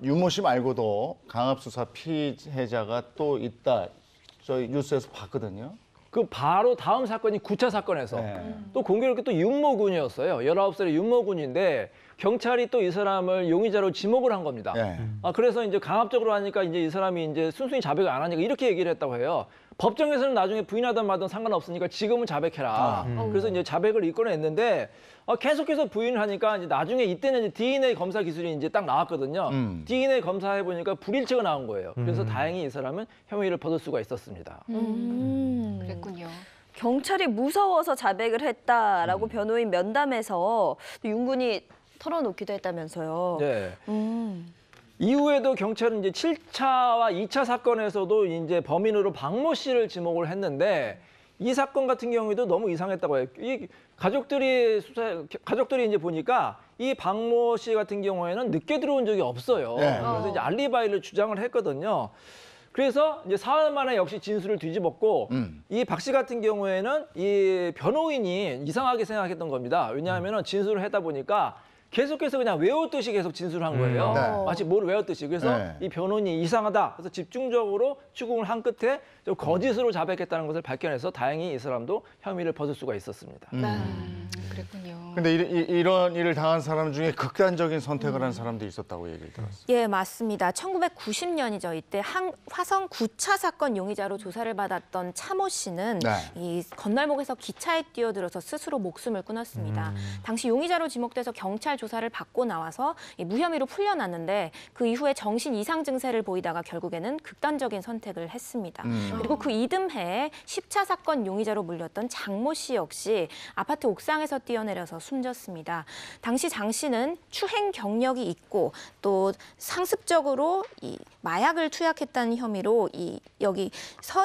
윤모 씨 말고도 강압수사 피해자가 또 있다. 저희 뉴스에서 봤거든요. 그 바로 다음 사건이 9차 사건에서 네. 또 공교롭게 또 윤모군이었어요. 19살의 윤모군인데 경찰이 또 이 사람을 용의자로 지목을 한 겁니다. 네. 그래서 이제 강압적으로 하니까 이제 이 사람이 이제 순순히 자백을 안 하니까 이렇게 얘기를 했다고 해요. 법정에서는 나중에 부인하든 말든 상관없으니까 지금은 자백해라. 그래서 이제 자백을 이끌어냈는데 계속해서 부인을 하니까 이제 나중에 이때는 이제 DNA 검사 기술이 이제 딱 나왔거든요. DNA 검사해 보니까 불일치가 나온 거예요. 그래서 다행히 이 사람은 혐의를 벗을 수가 있었습니다. 그랬군요. 경찰이 무서워서 자백을 했다라고 변호인 면담에서 윤 군이 털어놓기도 했다면서요. 네. 이후에도 경찰은 이제 7차와 2차 사건에서도 이제 범인으로 박모 씨를 지목을 했는데 이 사건 같은 경우에도 너무 이상했다고 해요. 이 가족들이 이제 보니까 이 박모 씨 같은 경우에는 늦게 들어온 적이 없어요. 네. 그래서 이제 알리바이를 주장을 했거든요. 그래서 이제 사흘 만에 역시 진술을 뒤집었고 이 박 씨 같은 경우에는 이 변호인이 이상하게 생각했던 겁니다. 왜냐하면 진술을 하다 보니까 계속해서 그냥 외웠듯이 계속 진술한 거예요. 네. 마치 뭘 외웠듯이. 그래서 네. 이 변호인이 이상하다. 그래서 집중적으로 추궁을 한 끝에 좀 거짓으로 자백했다는 것을 밝혀내서 다행히 이 사람도 혐의를 벗을 수가 있었습니다. 그랬군요. 근데 이런 일을 당한 사람 중에 극단적인 선택을 한 사람도 있었다고 얘기를 들었어요. 예, 맞습니다. 1990년이죠. 이때 화성 9차 사건 용의자로 조사를 받았던 차모 씨는 네. 이 건널목에서 기차에 뛰어들어서 스스로 목숨을 끊었습니다. 당시 용의자로 지목돼서 경찰 조사를 받고 나와서 이 무혐의로 풀려났는데 그 이후에 정신 이상 증세를 보이다가 결국에는 극단적인 선택을 했습니다. 그리고 그 이듬해 10차 사건 용의자로 물렸던 장모 씨 역시 아파트 옥상에서 뛰어내려서 숨졌습니다. 당시 장 씨는 추행 경력이 있고 또 상습적으로 이 마약을 투약했다는 혐의로 여기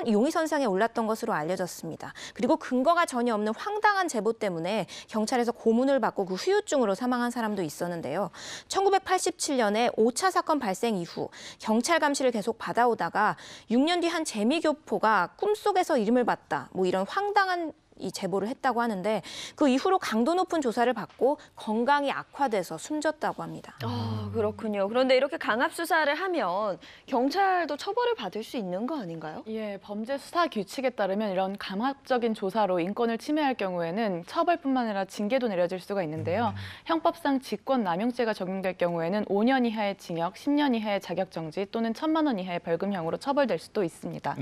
용의선상에 올랐던 것으로 알려졌습니다. 그리고 근거가 전혀 없는 황당한 제보 때문에 경찰에서 고문을 받고 그 후유증으로 사망한 사람도 있었는데요. 1987년에 5차 사건 발생 이후 경찰 감시를 계속 받아오다가 6년 뒤 한 재미교포가 꿈속에서 이름을 봤다. 뭐 이런 황당한 이 제보를 했다고 하는데 그 이후로 강도 높은 조사를 받고 건강이 악화돼서 숨졌다고 합니다. 그렇군요. 그런데 이렇게 강압 수사를 하면 경찰도 처벌을 받을 수 있는 거 아닌가요? 예, 범죄 수사 규칙에 따르면 이런 강압적인 조사로 인권을 침해할 경우에는 처벌뿐만 아니라 징계도 내려질 수가 있는데요. 형법상 직권남용죄가 적용될 경우에는 5년 이하의 징역, 10년 이하의 자격정지 또는 1,000만 원 이하의 벌금형으로 처벌될 수도 있습니다.